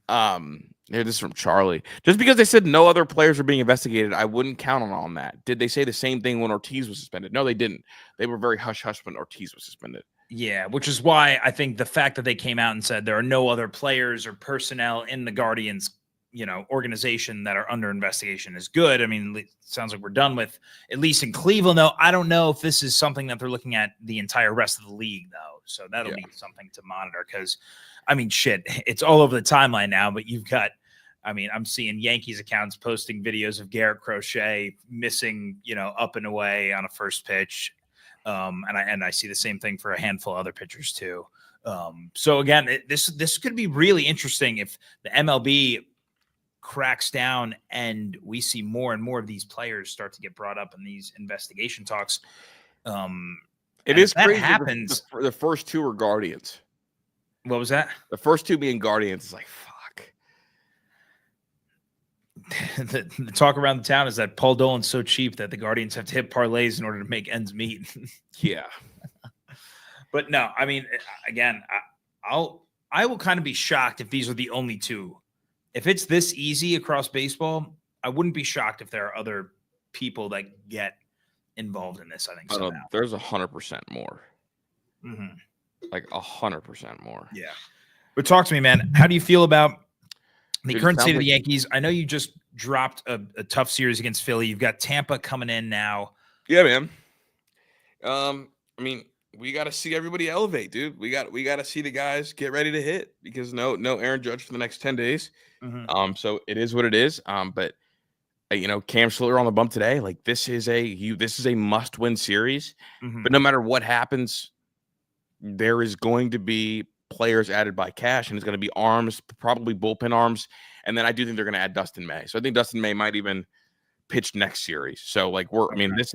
Here, this is from Charlie. Just because they said no other players are being investigated, I wouldn't count on that. Did they say the same thing when Ortiz was suspended? No, they didn't. They were very hush-hush when Ortiz was suspended. Yeah, which is why I think the fact that they came out and said there are no other players or personnel in the Guardians, organization that are under investigation is good. I mean, it sounds like we're done with, at least in Cleveland, though. I don't know if this is something that they're looking at the entire rest of the league, though. So that'll be something to monitor because, I mean, shit, it's all over the timeline now, but you've got, I'm seeing Yankees accounts posting videos of Garrett Crochet missing, up and away on a first pitch. And I see the same thing for a handful of other pitchers too. So again, this could be really interesting if the MLB cracks down and we see more and more of these players start to get brought up in these investigation talks. It is crazy. That happens. The first two are Guardians. What was that? The first two being Guardians is like, fuck. The talk around the town is that Paul Dolan's so cheap that the Guardians have to hit parlays in order to make ends meet. Yeah. But no, I mean, again, I will kind of be shocked if these are the only two. If it's this easy across baseball, I wouldn't be shocked if there are other people that get involved in this. I think so. There's 100% more. Mm-hmm. Like 100% more. Yeah. But talk to me, man. How do you feel about the current state of the Yankees? I know you just dropped a tough series against Philly. You've got Tampa coming in now. Yeah, man. I mean, we got to see everybody elevate, dude. We got to see the guys get ready to hit because no Aaron Judge for the next 10 days. Mm-hmm. So it is what it is. But Cam Schiller on the bump today. Like this is a must-win series. Mm-hmm. But no matter what happens, there is going to be players added by cash, and it's going to be arms, probably bullpen arms. And then I do think they're going to add Dustin May. So I think Dustin May might even pitch next series. So like this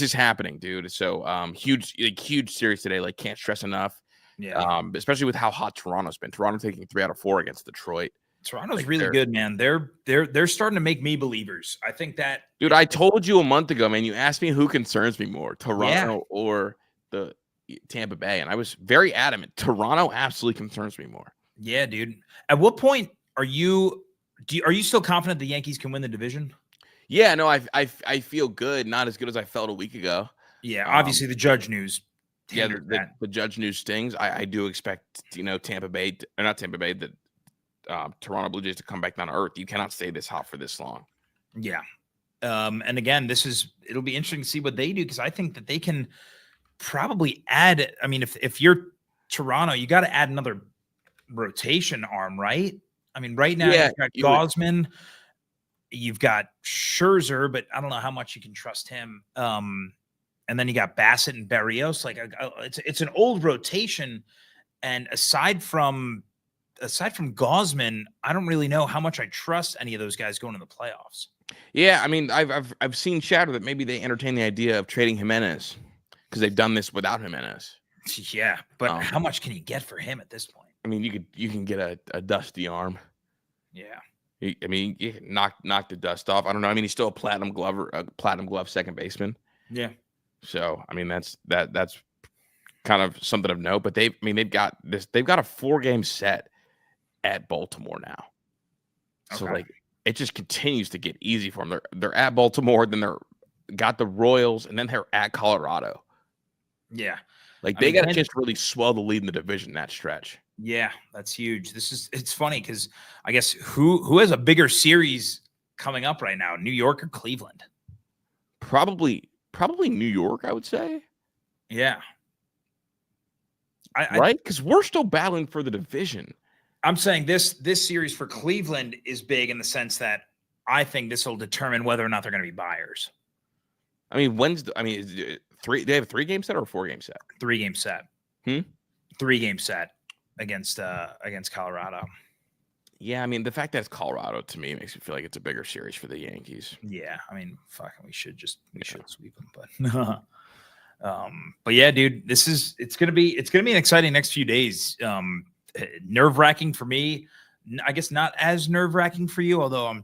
is happening, dude. So huge series today. Like can't stress enough. Yeah. Especially with how hot Toronto's been. Toronto taking 3 out of 4 against Detroit. Toronto's really good, man. They're starting to make me believers. I think that, dude. I told you a month ago, man. You asked me who concerns me more, Toronto or the Tampa Bay, and I was very adamant. Toronto absolutely concerns me more. Yeah, dude. At what point are you still confident the Yankees can win the division? Yeah, no, I feel good. Not as good as I felt a week ago. Yeah, obviously the Judge news. Yeah, the Judge news stings. I do expect Tampa Bay, or not Tampa Bay, the Toronto Blue Jays to come back down to earth. You cannot stay this hot for this long. Yeah. And again, it'll be interesting to see what they do because I think that they can probably add. I mean, if you're Toronto, you got to add another rotation arm, right? I mean, right now you've got Gausman, you've got Scherzer, but I don't know how much you can trust him. And then you got Bassett and Berrios. Like it's an old rotation, and aside from Gausman, I don't really know how much I trust any of those guys going to the playoffs. Yeah, I mean, I've seen chatter that maybe they entertain the idea of trading Jimenez because they've done this without Jimenez. Yeah, but how much can you get for him at this point? I mean, you can get a dusty arm. Yeah, I mean, you can knock the dust off. I don't know. I mean, he's still a platinum glove second baseman. Yeah. So I mean, that's kind of something of note. But they've got a 4-game set at Baltimore now. So like it just continues to get easy for them. They're at Baltimore, then they're got the Royals, and then they're at Colorado. Yeah. Like they got a chance to really swell the lead in the division that stretch. Yeah, that's huge. It's funny because I guess who has a bigger series coming up right now, New York or Cleveland? Probably New York, I would say. Yeah. Right? Because we're still battling for the division. I'm saying this series for Cleveland is big in the sense that I think this will determine whether or not they're going to be buyers. I mean, they have a 3-game set or a 4-game set? 3-game set. 3-game set against Colorado. Yeah, I mean, the fact that it's Colorado to me makes me feel like it's a bigger series for the Yankees. Yeah, I mean, fucking, we should sweep them, but yeah, dude, it's gonna be an exciting next few days. Nerve-wracking for me. I guess not as nerve-wracking for you, although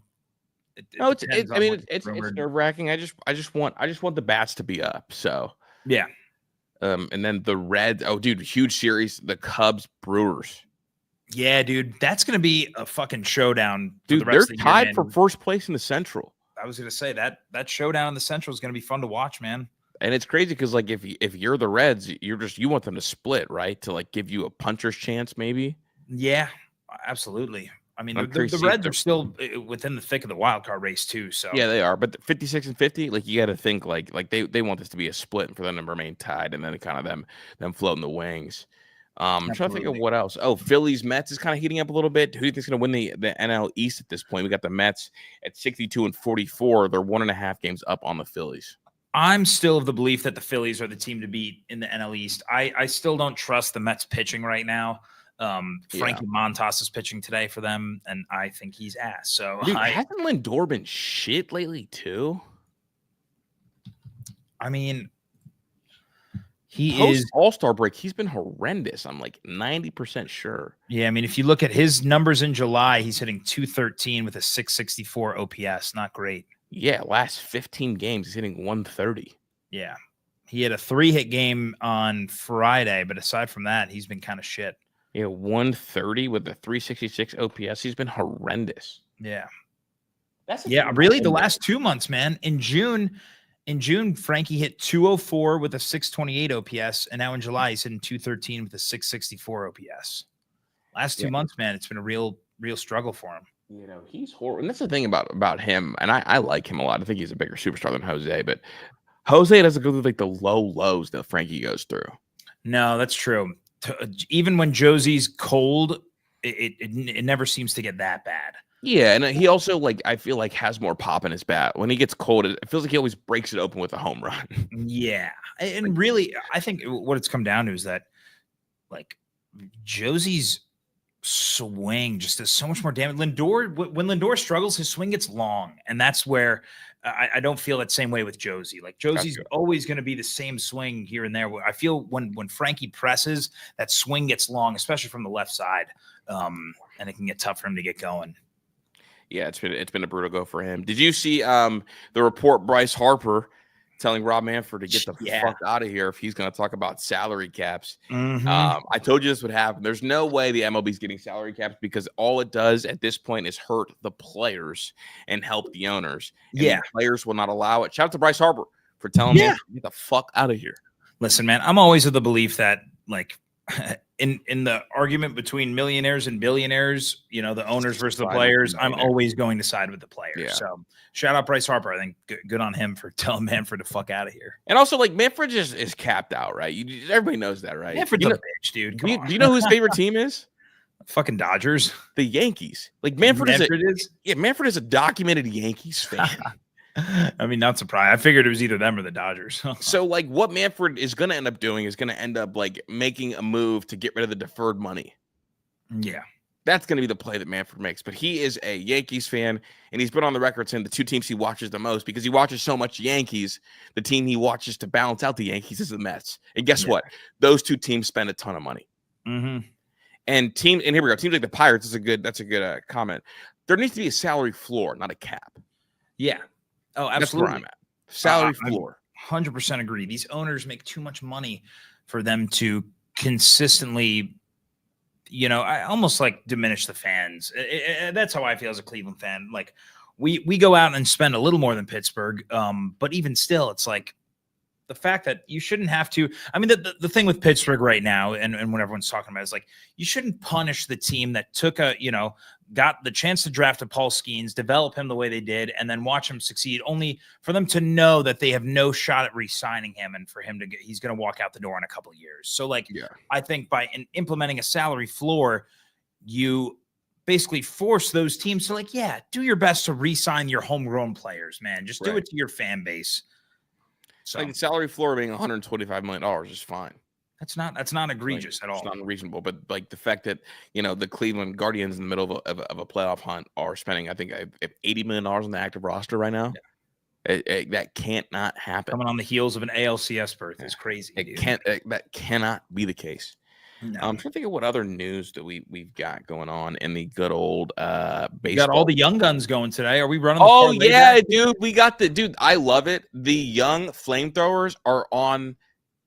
It No, it's depends I on mean, what's it's rumored. nerve-wracking. I just want the bats to be up, so, Yeah. and then the Reds oh, dude, huge series, the Cubs, Brewers. Yeah, dude. That's going to be a fucking showdown for the Dude, they're rest of the year, tied for man. first place in the Central. I was going to say that showdown in the Central is going to be fun to watch, man. And it's crazy because, like, if you're the Reds, you want them to split, right? To, like, give you a puncher's chance maybe? Yeah, absolutely. I mean, I'm the curious to see if Reds are they're still within the thick of the wild card race too. So yeah, they are, but 56 and 50, like, you gotta think, like, they want this to be a split and for them to remain tied and then kind of them floating the wings. I'm trying to think of absolutely. what else. Oh, Phillies Mets is kind of heating up a little bit. Who do you think's gonna win the NL East at this point? We got the Mets at 62 and 44. They're 1.5 games up on the Phillies. I'm still of the belief that the Phillies are the team to beat in the NL East. I still don't trust the Mets pitching right now. Frankie Montas is pitching today for them, and I think he's ass. So Dude, hasn't Lindor been shit lately too? I mean, he Post is. All-Star break, he's been horrendous. I'm like 90% sure. Yeah, I mean, if you look at his numbers in July, he's hitting 213 with a 664 OPS. Not great. Yeah, last 15 games, he's hitting 130. Yeah. He had a 3-hit game on Friday, but aside from that, he's been kind of shit. Yeah, 130 with a 366 OPS. He's been horrendous. Yeah. That's Really the last 2 months, man. In June, Frankie hit 204 with a 628 OPS, and now in July he's hitting 213 with a 664 OPS. Last 2 months, man, it's been a real struggle for him. You know, he's horrible. And that's the thing about him, and I like him a lot. I think he's a bigger superstar than Jose, but Jose doesn't go through like the low lows that Frankie goes through. No, that's true. Even when Josie's cold, it never seems to get that bad. Yeah, and he also, like, I feel like has more pop in his bat. When he gets cold, it feels like he always breaks it open with a home run. Yeah. And really, I think what it's come down to is that, like, Josie's swing just does so much more damage. When Lindor struggles, his swing gets long, and that's where I don't feel that same way with Josie. Like, Josie's always going to be the same swing here and there. I feel when Frankie presses, that swing gets long, especially from the left side, and it can get tough for him to get going. Yeah, it's been a brutal go for him. Did you see the report Bryce Harper telling Rob Manfred to get the fuck out of here if he's going to talk about salary caps? Mm-hmm. I told you this would happen. There's no way the MLB is getting salary caps because all it does at this point is hurt the players and help the owners. And the players will not allow it. Shout out to Bryce Harper for telling me to get the fuck out of here. Listen, man, I'm always of the belief that, like, in the argument between millionaires and billionaires, you know, the owners versus the players, I'm always going to side with the players. Yeah. So shout out Bryce Harper. I think good on him for telling Manfred to fuck out of here. And also, like, Manfred is capped out, right? Everybody knows that, right? Manfred's a bitch, dude. Do you know who his favorite team is? Fucking Dodgers. The Yankees. Like, Manfred is a documented Yankees fan. I mean, not surprised. I figured it was either them or the Dodgers. So, like, what Manfred is going to end up doing is going to end up, like, making a move to get rid of the deferred money. Yeah. That's going to be the play that Manfred makes. But he is a Yankees fan, and he's been on the record saying the two teams he watches the most because he watches so much Yankees. The team he watches to balance out the Yankees is the Mets. And guess what? Those two teams spend a ton of money. Mm-hmm. And here we go. Teams like the Pirates that's a good comment. There needs to be a salary floor, not a cap. Yeah. Oh, absolutely. That's where I'm at. Salary floor. 100% agree. These owners make too much money for them to consistently, you know, I almost like diminish the fans. That's how I feel as a Cleveland fan. Like, we go out and spend a little more than Pittsburgh, but even still, it's like the fact that you shouldn't have to. I mean, the thing with Pittsburgh right now, and what everyone's talking about is, like, you shouldn't punish the team that took got the chance to draft a Paul Skeens, develop him the way they did, and then watch him succeed, only for them to know that they have no shot at re-signing him, and for him he's going to walk out the door in a couple of years. So, like, I think by implementing a salary floor, you basically force those teams to, like, do your best to re-sign your homegrown players, man. Just do it to your fan base. So, like, the salary floor being $125 million is fine. That's not egregious at all. It's not unreasonable, but, like, the fact that, you know, the Cleveland Guardians in the middle of a playoff hunt are spending, I think, $80 million on the active roster right now. That can't not happen. Coming on the heels of an ALCS berth is crazy. That cannot be the case. No. I'm trying to think of what other news that we've got going on in the good old baseball. We got all the young guns going today. Are we running? Oh yeah, dude, we got dude. I love it. The young flamethrowers are on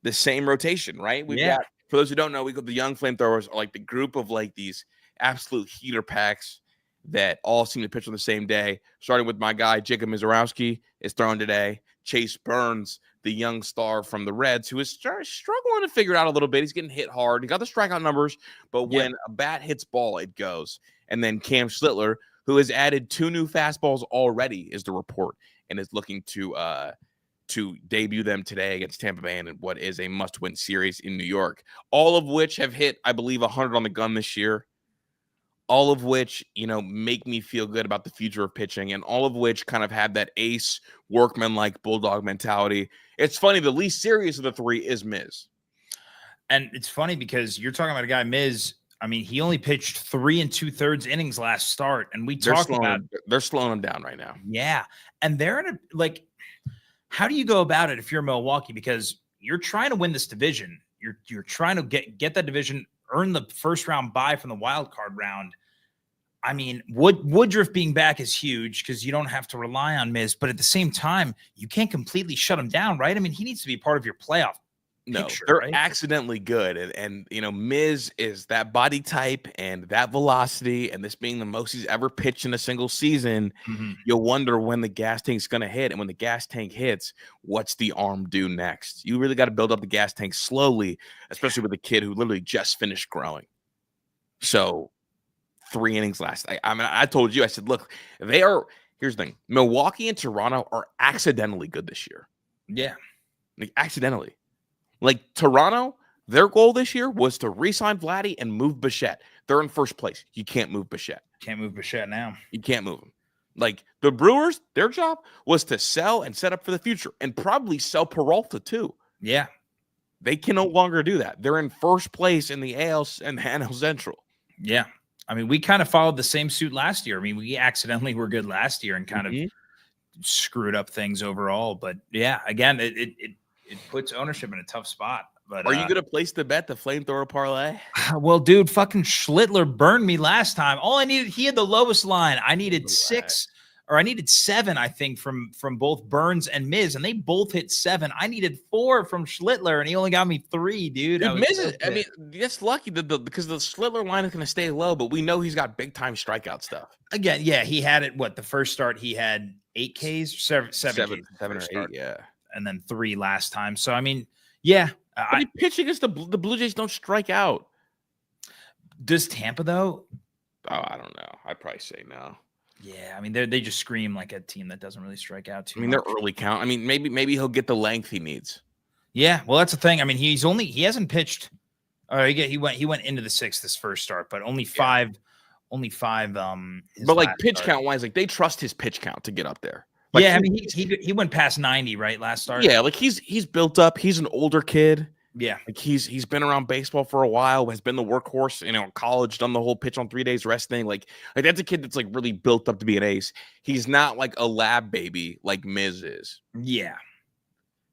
the same rotation, right? We've got, for those who don't know, we got the young flamethrowers are like the group of like these absolute heater packs that all seem to pitch on the same day. Starting with my guy Jacob Mizorowski is throwing today. Chase Burns, the young star from the Reds, who is struggling to figure it out a little bit. He's getting hit hard. He got the strikeout numbers, but when a bat hits ball, it goes. And then Cam Schlittler, who has added 2 new fastballs already, is the report, and is looking to debut them today against Tampa Bay in what is a must-win series in New York. All of which have hit, I believe, 100 on the gun this year. All of which, make me feel good about the future of pitching, and all of which kind of have that ace, workman-like bulldog mentality. It's funny, the least serious of the 3 is Miz. And it's funny because you're talking about a guy, Miz. I mean, he only pitched 3 2/3 innings last start, and they're slowing him down right now. Yeah, and they're in a how do you go about it if you're Milwaukee? Because you're trying to win this division. You're trying to get that division, earn the first round bye from the wild card round. I mean, Woodruff being back is huge because you don't have to rely on Miz, but at the same time, you can't completely shut him down, right? I mean, he needs to be part of your playoff picture, they're right? accidentally good. And Miz is that body type and that velocity, and this being the most he's ever pitched in a single season, you'll wonder when the gas tank's going to hit. And when the gas tank hits, what's the arm do next? You really got to build up the gas tank slowly, especially with a kid who literally just finished growing. So 3 innings last. I told you, I said, look, here's the thing. Milwaukee and Toronto are accidentally good this year. Yeah. Accidentally. Toronto, their goal this year was to re-sign Vladdy and move Bichette. They're in first place. You can't move Bichette. Can't move Bichette now. You can't move him. The Brewers, their job was to sell and set up for the future, and probably sell Peralta too. Yeah. They can no longer do that. They're in first place in the AL and the NL Central. Yeah. I mean, we kind of followed the same suit last year. I mean, we accidentally were good last year and kind of screwed up things overall. But yeah, again, it puts ownership in a tough spot. But are you going to place the bet, the flamethrower parlay? Well, dude, fucking Schlittler burned me last time. All I needed, he had the lowest line. I needed 7, I think, from both Burns and Miz, and they both hit 7. I needed 4 from Schlittler, and he only got me 3, dude. That's lucky because the Schlittler line is going to stay low, but we know he's got big time strikeout stuff. Again, yeah, he had it. The first start he had 8 Ks, 7 Ks, 7 or 8, yeah, and then 3 last time. So I mean, yeah, but he pitched against the Blue Jays. Don't strike out. Does Tampa though? Oh, I don't know. I'd probably say no. Yeah, I mean they just scream like a team that doesn't really strike out too much. They're early count. I mean, maybe he'll get the length he needs. Yeah, well, that's the thing. I mean, he hasn't pitched. He went into the 6th this first start, but only 5. Only 5. But pitch count wise, they trust his pitch count to get up there. Yeah, I mean he went past 90 right last start. Yeah, he's built up. He's an older kid. Yeah, he's been around baseball for a while, has been the workhorse, in college, done the whole pitch on 3 days rest thing. Like that's a kid that's really built up to be an ace. He's not like a lab baby like Miz is. Yeah.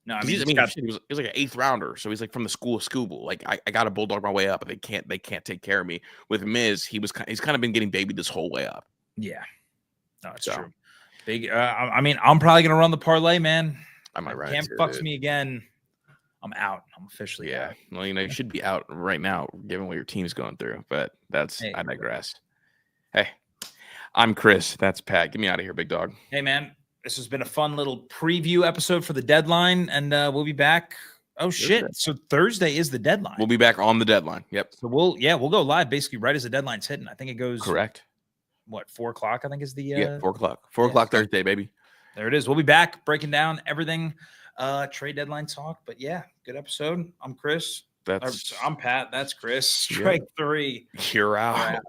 No, I mean, he was like an 8th rounder, so he's from the school of Scooble. I got a bulldog my way up, but they can't take care of me. With Miz, he's kind of been getting babied this whole way up. Yeah, no, it's true. Big. I mean, I'm probably gonna run the parlay, man. I might run. Cam fucks me again. I'm out. I'm officially out. Well, you should be out right now, given what your team's going through. But I digress. Hey, I'm Chris. That's Pat. Get me out of here, big dog. Hey, man. This has been a fun little preview episode for the deadline, and we'll be back. Oh shit! So Thursday is the deadline. We'll be back on the deadline. Yep. So we'll go live basically right as the deadline's hitting. I think it goes correct. What, 4 o'clock? I think is the 4 o'clock. 4 o'clock Thursday, baby. There it is. We'll be back breaking down everything. Trade deadline talk. But yeah, good episode. I'm Chris. I'm Pat. That's Chris. Strike 3. You're out.